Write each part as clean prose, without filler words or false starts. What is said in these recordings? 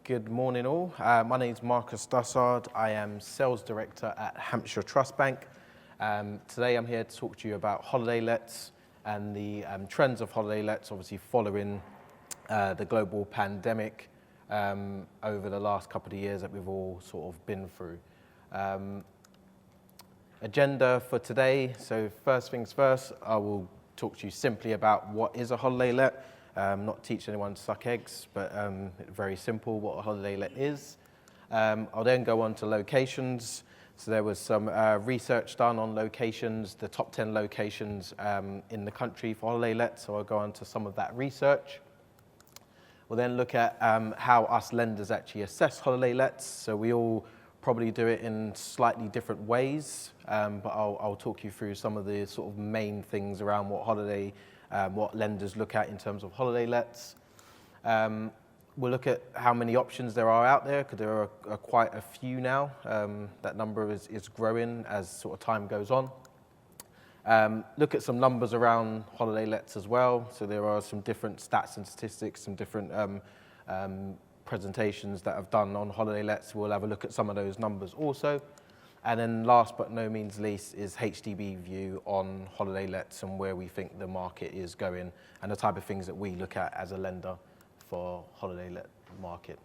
Good morning all. My name is Marcus Dussard. I am Sales Director at Hampshire Trust Bank. Today I'm here to talk to you about holiday lets and the trends of holiday lets, obviously following the global pandemic over the last couple of years that we've all sort of been through. Agenda for today, so first things first, I will talk to you simply about what is a holiday let. Not teach anyone to suck eggs, but very simple what a holiday let is. I'll then go on to locations. So there was some research done on locations, the top 10 locations in the country for holiday lets, so I'll go on to some of that research. We'll then look at how us lenders actually assess holiday lets. So we all probably do it in slightly different ways, but I'll talk you through some of the sort of main things around what lenders look at in terms of holiday lets. We'll look at how many options there are out there, because there are quite a few now. That number is growing as sort of time goes on. Look at some numbers around holiday lets as well. So there are some different stats and statistics, some different presentations that I've done on holiday lets. We'll have a look at some of those numbers also. And then last but no means least is HTB view on holiday lets and where we think the market is going and the type of things that we look at as a lender for holiday let market.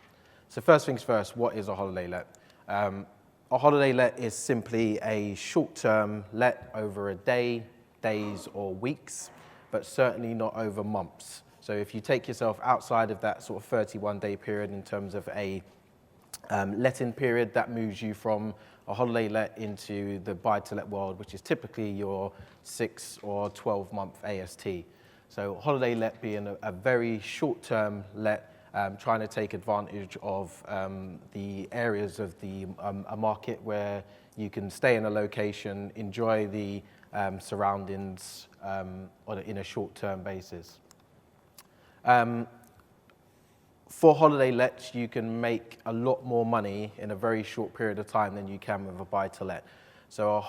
So first things first, what is a holiday let? A holiday let is simply a short-term let over a day, days or weeks, but certainly not over months. So if you take yourself outside of that sort of 31-day period in terms of a letting period, that moves you from a holiday let into the buy-to-let world, which is typically your 6 or 12-month AST. So holiday let being a very short-term let, trying to take advantage of the areas of a market where you can stay in a location, enjoy the surroundings in a short-term basis. For holiday lets, you can make a lot more money in a very short period of time than you can with a buy-to-let. So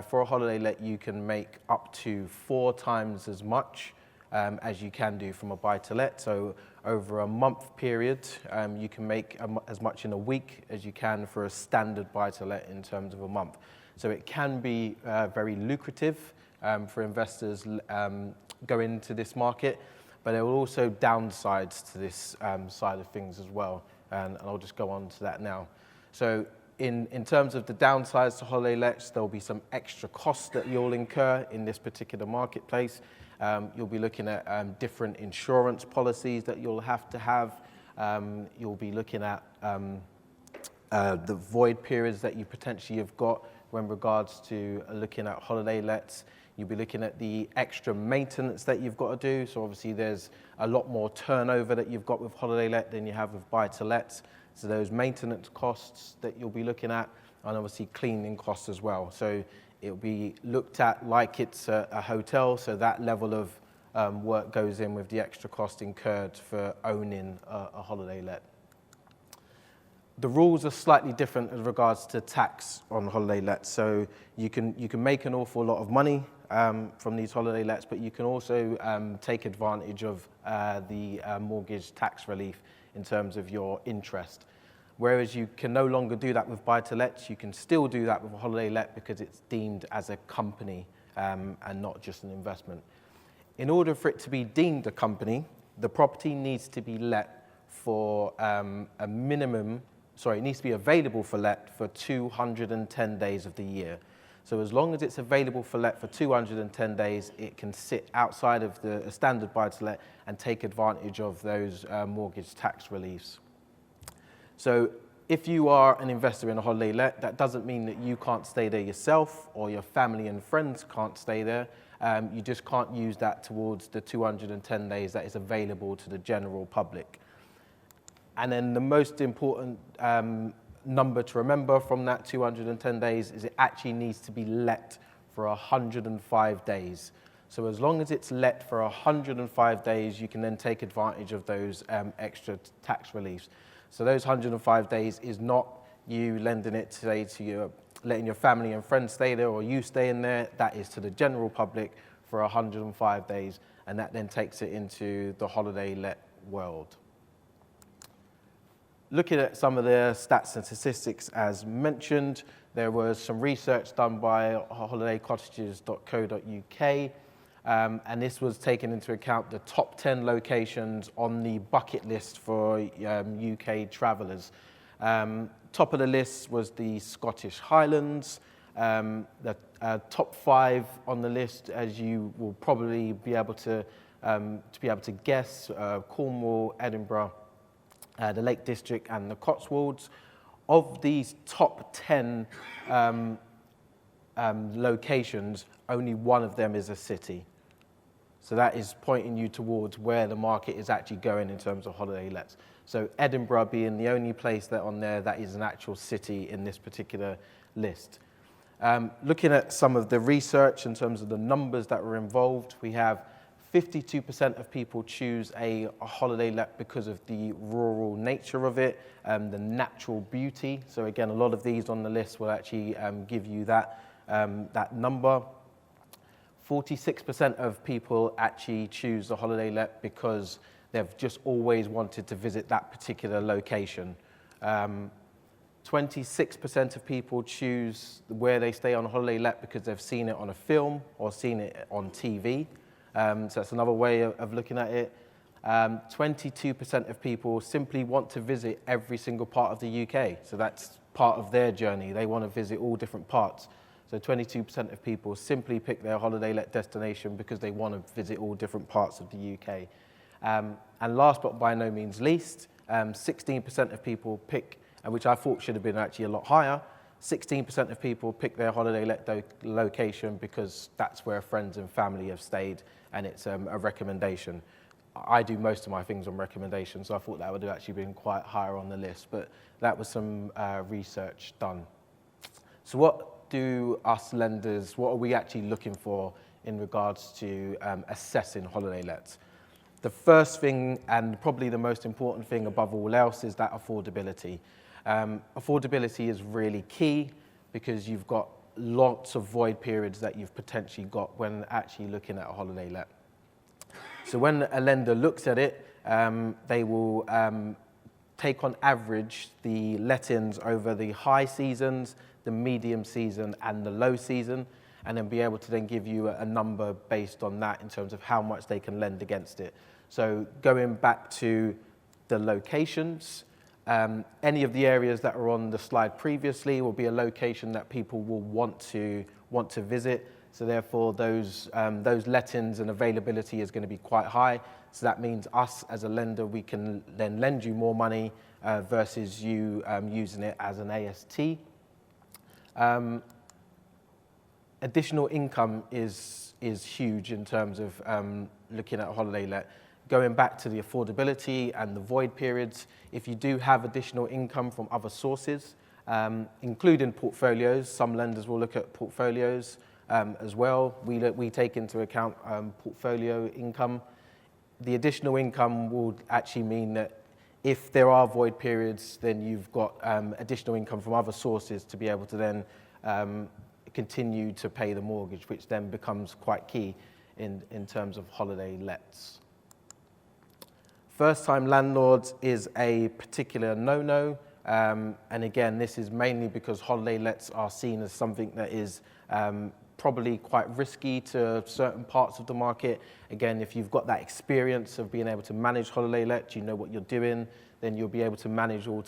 for a holiday let, you can make up to 4 times as much as you can do from a buy-to-let. So over a month period, you can make as much in a week as you can for a standard buy-to-let in terms of a month. So it can be very lucrative for investors going into this market. But there are also downsides to this side of things as well, and I'll just go on to that now. So in terms of the downsides to holiday lets, there'll be some extra costs that you'll incur in this particular marketplace. You'll be looking at different insurance policies that you'll have to have. You'll be looking at the void periods that you potentially have got when regards to looking at holiday lets. You'll be looking at the extra maintenance that you've got to do. So obviously there's a lot more turnover that you've got with holiday let than you have with buy-to-lets. So those maintenance costs that you'll be looking at, and obviously cleaning costs as well. So it'll be looked at like it's a hotel. So that level of work goes in with the extra cost incurred for owning a holiday let. The rules are slightly different as regards to tax on holiday lets. So you can make an awful lot of money from these holiday lets, but you can also take advantage of the mortgage tax relief in terms of your interest. Whereas you can no longer do that with buy-to-lets, you can still do that with a holiday let because it's deemed as a company and not just an investment. In order for it to be deemed a company, the property needs to be let for a minimum. Sorry, it needs to be available for let for 210 days of the year. So as long as it's available for let for 210 days, it can sit outside of the standard buy-to-let and take advantage of those mortgage tax reliefs. So if you are an investor in a holiday let, that doesn't mean that you can't stay there yourself or your family and friends can't stay there. You just can't use that towards the 210 days that is available to the general public. And then the most important number to remember from that 210 days is it actually needs to be let for 105 days. So as long as it's let for 105 days, you can then take advantage of those extra tax reliefs. So those 105 days is not you lending it letting your family and friends stay there or you stay in there. That is to the general public for 105 days, and that then takes it into the holiday let world. Looking at some of the stats and statistics as mentioned, there was some research done by holidaycottages.co.uk, and this was taking into account the top 10 locations on the bucket list for UK travellers. Top of the list was the Scottish Highlands. The top 5 on the list, as you will probably be able to guess, Cornwall, Edinburgh, the Lake District and the Cotswolds. Of these top 10 locations, only one of them is a city. So that is pointing you towards where the market is actually going in terms of holiday lets. So Edinburgh being the only place that on there that is an actual city in this particular list. Looking at some of the research in terms of the numbers that were involved, we have 52% of people choose a holiday let because of the rural nature of it, the natural beauty. So again, a lot of these on the list will actually give you that number. 46% of people actually choose the holiday let because they've just always wanted to visit that particular location. 26% of people choose where they stay on holiday let because they've seen it on a film or seen it on TV. So that's another way of looking at it. 22% of people simply want to visit every single part of the UK. So that's part of their journey. They want to visit all different parts. So 22% of people simply pick their holiday let destination because they want to visit all different parts of the UK. And last but by no means least, 16% of people pick, which I thought should have been actually a lot higher, 16% of people pick their holiday let location because that's where friends and family have stayed and it's a recommendation. I do most of my things on recommendation, so I thought that would have actually been quite higher on the list, but that was some research done. So what do us lenders, what are we actually looking for in regards to assessing holiday lets? The first thing, and probably the most important thing above all else, is that affordability. Affordability is really key because you've got lots of void periods that you've potentially got when actually looking at a holiday let. So when a lender looks at it, they will take on average the let-ins over the high seasons, the medium season and the low season, and then be able to then give you a number based on that in terms of how much they can lend against it. So going back to the locations, any of the areas that are on the slide previously will be a location that people will want to visit. So therefore, those let-ins and availability is going to be quite high. So that means us as a lender, we can then lend you more money versus you using it as an AST. Additional income is huge in terms of looking at a holiday let. Going back to the affordability and the void periods, if you do have additional income from other sources, including portfolios, some lenders will look at portfolios as well. We take into account portfolio income. The additional income will actually mean that if there are void periods, then you've got additional income from other sources to be able to then continue to pay the mortgage, which then becomes quite key in terms of holiday lets. First-time landlords is a particular no-no, and again, this is mainly because holiday lets are seen as something that is probably quite risky to certain parts of the market. Again, if you've got that experience of being able to manage holiday lets, you know what you're doing, then you'll be able to manage all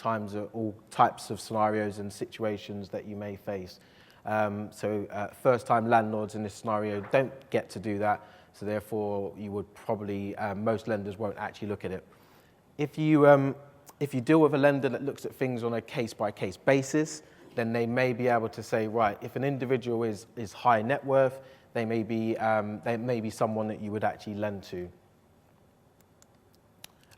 types of scenarios and situations that you may face. First-time landlords in this scenario don't get to do that. So therefore, you would probably, most lenders won't actually look at it. If you deal with a lender that looks at things on a case-by-case basis, then they may be able to say, right, if an individual is high net worth, they may be someone that you would actually lend to.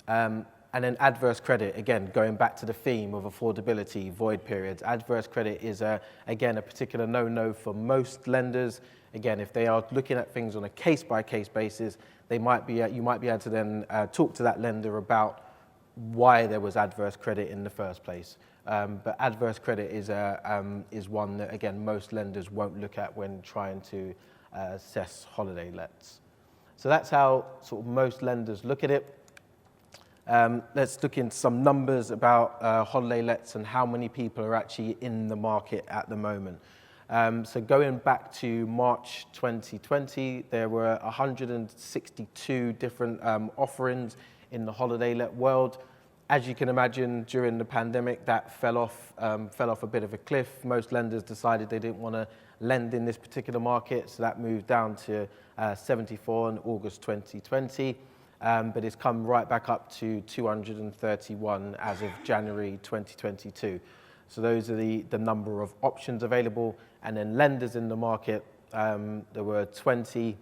And then adverse credit, again, going back to the theme of affordability, void periods. Adverse credit is, again, a particular no-no for most lenders. Again, if they are looking at things on a case-by-case basis, you might be able to then talk to that lender about why there was adverse credit in the first place. But adverse credit is one that, again, most lenders won't look at when trying to assess holiday lets. So that's how sort of most lenders look at it. Let's look into some numbers about holiday lets and how many people are actually in the market at the moment. So going back to March 2020, there were 162 different offerings in the holiday let world. As you can imagine, during the pandemic, that fell off a bit of a cliff. Most lenders decided they didn't want to lend in this particular market, so that moved down to 74 in August 2020. But it's come right back up to 231 as of January 2022. So those are the number of options available. And then lenders in the market, there were 20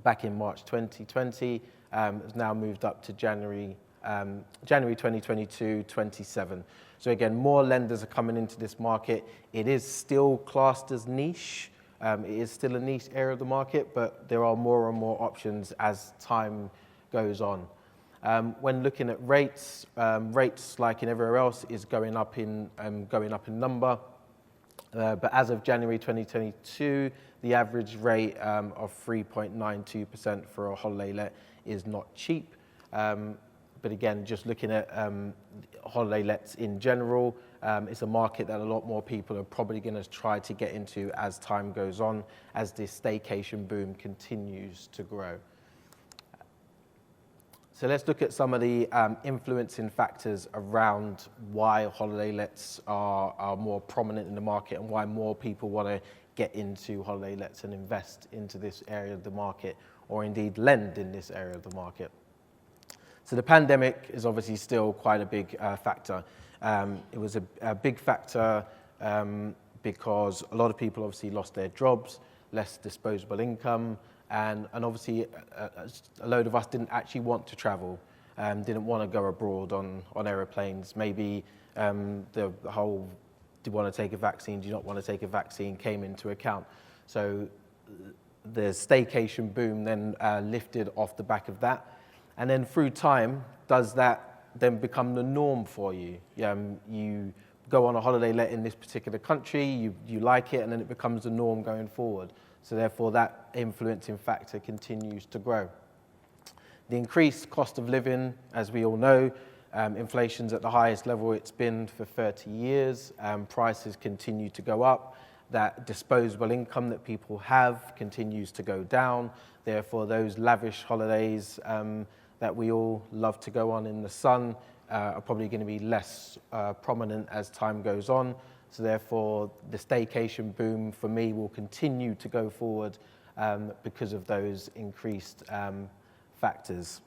back in March 2020. It's now moved up to January 2022, 27. So again, more lenders are coming into this market. It is still classed as niche. It is still a niche area of the market, but there are more and more options as time goes on. When looking at rates, rates like in everywhere else is going up in number. But as of January 2022, the average rate of 3.92% for a holiday let is not cheap. But again, just looking at holiday lets in general, it's a market that a lot more people are probably going to try to get into as time goes on, as this staycation boom continues to grow. So let's look at some of the influencing factors around why holiday lets are more prominent in the market and why more people want to get into holiday lets and invest into this area of the market, or indeed lend in this area of the market. So the pandemic is obviously still quite a big factor. It was a big factor because a lot of people obviously lost their jobs, less disposable income, and obviously a load of us didn't actually want to travel, didn't want to go abroad on aeroplanes. Maybe the whole, do you want to take a vaccine, do you not want to take a vaccine, came into account. So the staycation boom then lifted off the back of that. And then through time, does that then become the norm for you? You go on a holiday let in this particular country, you like it, and then it becomes the norm going forward. So therefore, that influencing factor continues to grow. The increased cost of living, as we all know, inflation's at the highest level it's been for 30 years. Prices continue to go up. That disposable income that people have continues to go down. Therefore, those lavish holidays that we all love to go on in the sun are probably going to be less prominent as time goes on. So therefore, the staycation boom for me will continue to go forward because of those increased factors.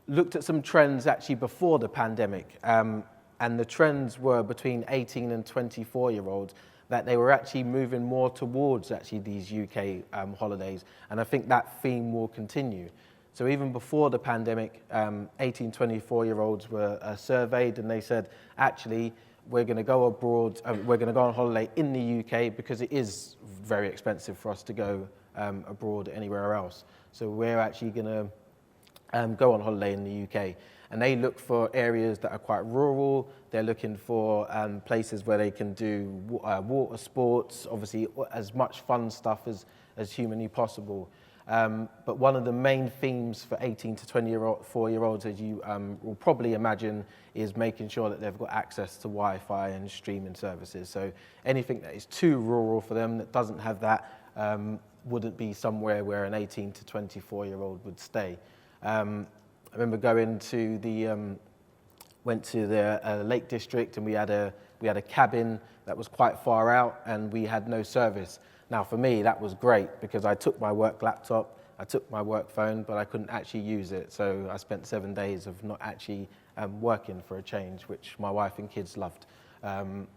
Looked at some trends actually before the pandemic, and the trends were between 18 and 24-year-olds, that they were actually moving more towards actually these UK holidays. And I think that theme will continue. So even before the pandemic, 18, 24-year-olds were surveyed, and they said, actually, we're going to go abroad, we're going to go on holiday in the UK because it is very expensive for us to go abroad anywhere else. So we're actually going to go on holiday in the UK. And they look for areas that are quite rural. They're looking for places where they can do water sports, obviously as much fun stuff as humanly possible. But one of the main themes for 18 to 24-year-olds, as you will probably imagine, is making sure that they've got access to Wi-Fi and streaming services. So anything that is too rural for them, that doesn't have that, wouldn't be somewhere where an 18 to 24-year-old would stay. I remember going to went to the Lake District, and we had a cabin that was quite far out, and we had no service. Now for me, that was great because I took my work laptop, I took my work phone, but I couldn't actually use it. So I spent 7 days of not actually working for a change, which my wife and kids loved. And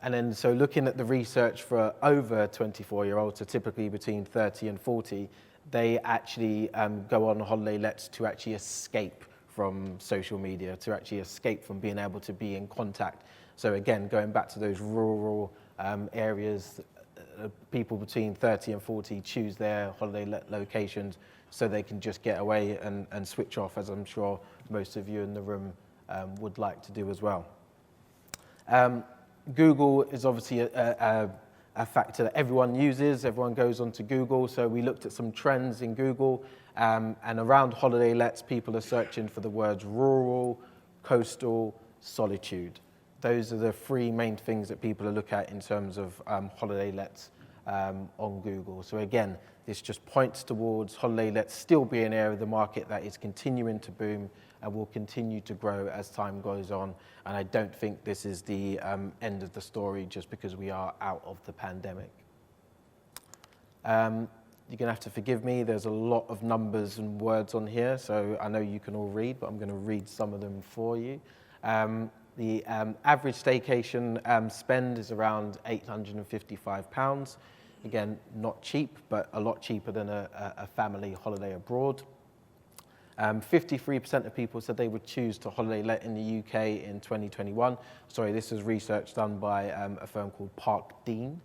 then so looking at the research for over 24-year-olds, so typically between 30 and 40, they actually go on holiday lets to actually escape from social media, to actually escape from being able to be in contact. So again, going back to those rural areas, people between 30 and 40 choose their holiday let locations so they can just get away and switch off, as I'm sure most of you in the room would like to do as well. Google is obviously a factor that everyone uses. Everyone goes onto Google. So we looked at some trends in Google, and around holiday lets, people are searching for the words rural, coastal, solitude. Those are the three main things that people look at in terms of holiday lets on Google. So again, this just points towards holiday lets still be an area of the market that is continuing to boom and will continue to grow as time goes on. And I don't think this is the end of the story just because we are out of the pandemic. You're going to have to forgive me. There's a lot of numbers and words on here, so I know you can all read, but I'm going to read some of them for you. The average staycation spend is around £855. Again, not cheap, but a lot cheaper than a family holiday abroad. 53% of people said they would choose to holiday let in the UK in 2021. Sorry, this is research done by a firm called Park Dean.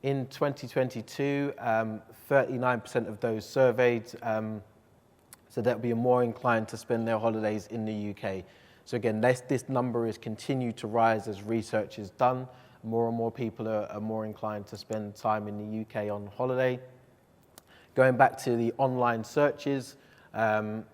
In 2022, 39% of those surveyed said they'll be more inclined to spend their holidays in the UK. So again, this number is continued to rise as research is done. More and more people are more inclined to spend time in the UK on holiday. Going back to the online searches, so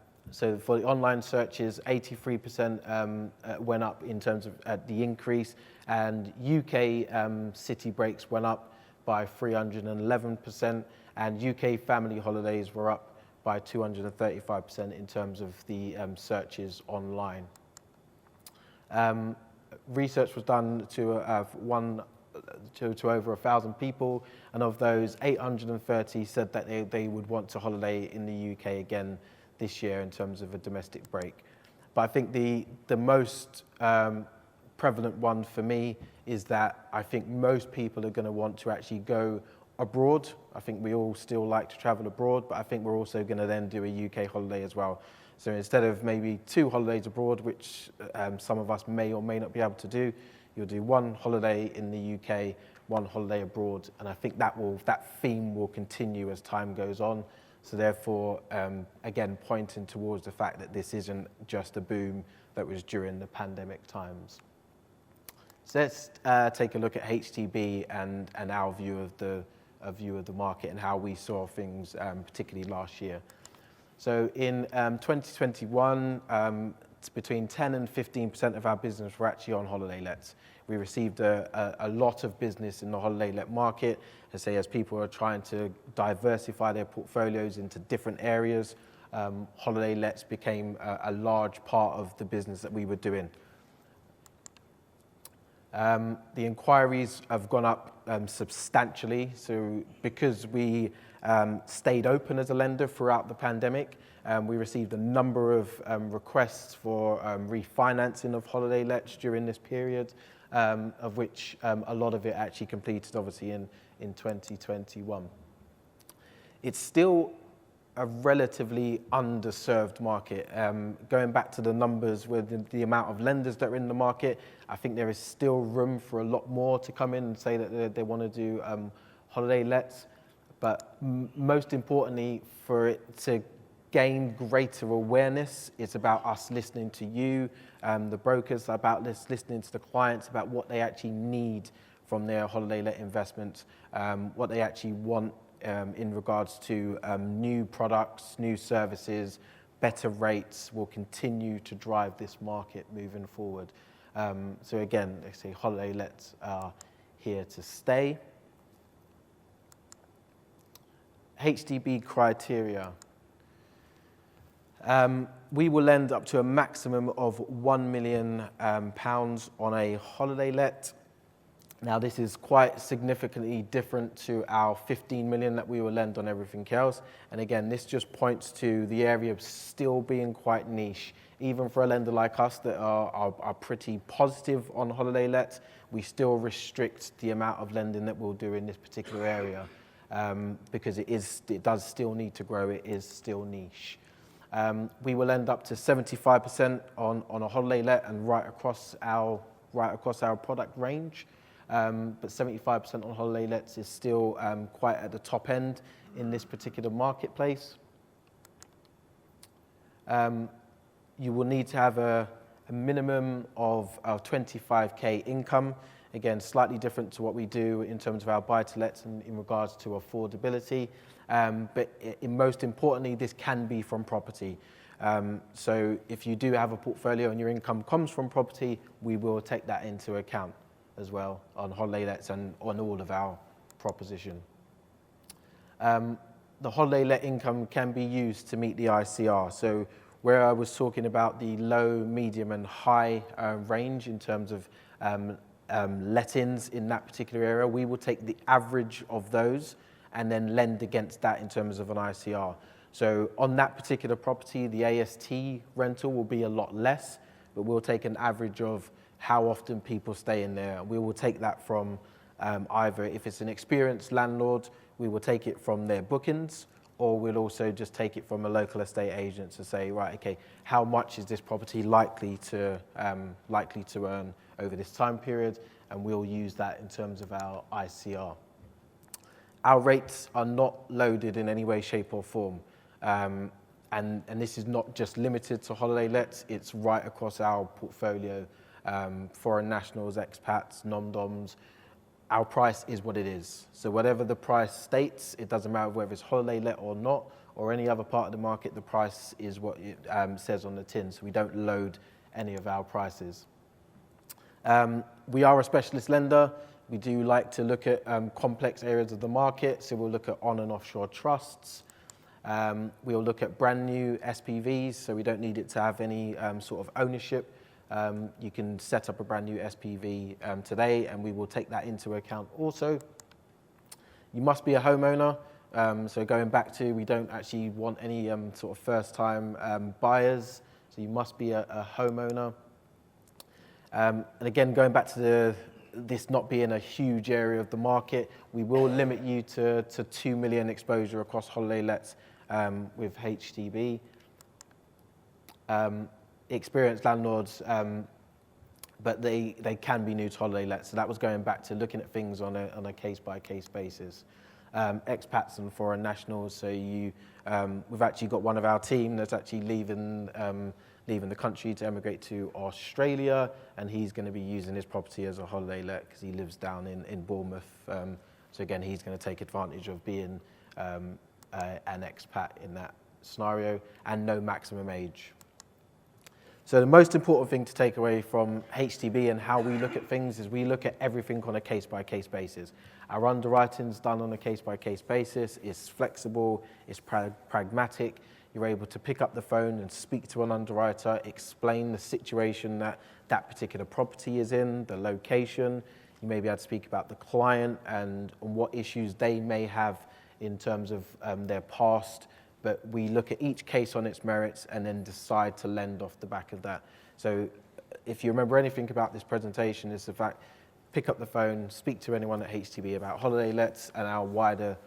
for the online searches, 83% went up in terms of the increase, and UK city breaks went up by 311%, and UK family holidays were up by 235% in terms of the searches online. Research was done to over 1,000 people, and of those, 830 said that they would want to holiday in the UK again this year in terms of a domestic break. But I think the most prevalent one for me is that I think most people are going to want to actually go abroad. I think we all still like to travel abroad, but I think we're also going to then do a UK holiday as well. So instead of maybe 2 holidays abroad, which some of us may or may not be able to do, you'll do 1 holiday in the UK, 1 holiday abroad, and I think that theme will continue as time goes on. So therefore, again, pointing towards the fact that this isn't just a boom that was during the pandemic times. So let's take a look at HTB and our view of the market and how we saw things, particularly last year. So in 2021, between 10 and 15% of our business were actually on holiday lets. We received a lot of business in the holiday let market, as people are trying to diversify their portfolios into different areas. Holiday lets became a large part of the business that we were doing. The inquiries have gone up substantially. So because we stayed open as a lender throughout the pandemic, we received a number of requests for refinancing of holiday lets during this period, of which a lot of it actually completed obviously in 2021. It's still a relatively underserved market. Going back to the numbers with the amount of lenders that are in the market, I think there is still room for a lot more to come in and say that they want to do holiday lets. But most importantly, for it to gain greater awareness, it's about us listening to you, the brokers, about listening to the clients, about what they actually need from their holiday let investments, what they actually want in regards to new products, new services, better rates will continue to drive this market moving forward. So again, they say holiday lets are here to stay. HTB criteria. We will lend up to a maximum of £1 million on a holiday let. Now, this is quite significantly different to our 15 million that we will lend on everything else. And again, this just points to the area of still being quite niche. Even for a lender like us that are pretty positive on holiday lets, we still restrict the amount of lending that we'll do in this particular area because it does still need to grow. It is still niche. We will end up to 75% on a holiday let and right across our product range. But 75% on holiday lets is still quite at the top end in this particular marketplace. You will need to have a minimum of 25k income. Again, slightly different to what we do in terms of our buy-to-lets and in regards to affordability. But most importantly, this can be from property. So if you do have a portfolio and your income comes from property, we will take that into account as well on holiday lets and on all of our proposition. The holiday let income can be used to meet the ICR. So where I was talking about the low, medium and high range in terms of let-ins in that particular area, we will take the average of those and then lend against that in terms of an ICR. So on that particular property, the AST rental will be a lot less, but we'll take an average of how often people stay in there. We will take that from either, if it's an experienced landlord, we will take it from their bookings, or we'll also just take it from a local estate agent to say, right, okay, how much is this property likely to earn over this time period, and we'll use that in terms of our ICR. Our rates are not loaded in any way, shape or form. And this is not just limited to holiday lets, it's right across our portfolio, foreign nationals, expats, non-doms. Our price is what it is. So whatever the price states, it doesn't matter whether it's holiday let or not, or any other part of the market, the price is what it says on the tin. So we don't load any of our prices. We are a specialist lender. We do like to look at complex areas of the market. So we'll look at on and offshore trusts. We'll look at brand new SPVs. So we don't need it to have any sort of ownership. You can set up a brand new SPV today, and we will take that into account also. You must be a homeowner. So going back to, we don't actually want any sort of first-time buyers. So you must be a homeowner. And again, going back to this not being a huge area of the market, we will limit you to 2 million exposure across holiday lets with HTB. Experienced landlords, but they can be new to holiday lets. So that was going back to looking at things on a case-by-case basis. Expats and foreign nationals, so we've actually got one of our team that's actually leaving the country to emigrate to Australia, and he's going to be using his property as a holiday let because he lives down in Bournemouth. So again, he's going to take advantage of being an expat in that scenario, and no maximum age. So the most important thing to take away from HTB and how we look at things is we look at everything on a case-by-case basis. Our underwriting's done on a case-by-case basis. It's flexible, it's pragmatic. You're able to pick up the phone and speak to an underwriter, explain the situation that that particular property is in, the location. You may be able to speak about the client and what issues they may have in terms of their past. But we look at each case on its merits and then decide to lend off the back of that. So if you remember anything about this presentation, it's the fact, pick up the phone, speak to anyone at HTB about holiday lets and our wider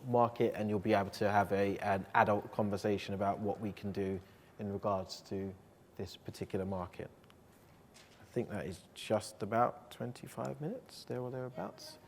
market, and you'll be able to have an adult conversation about what we can do in regards to this particular market. I think that is just about 25 minutes, there or thereabouts.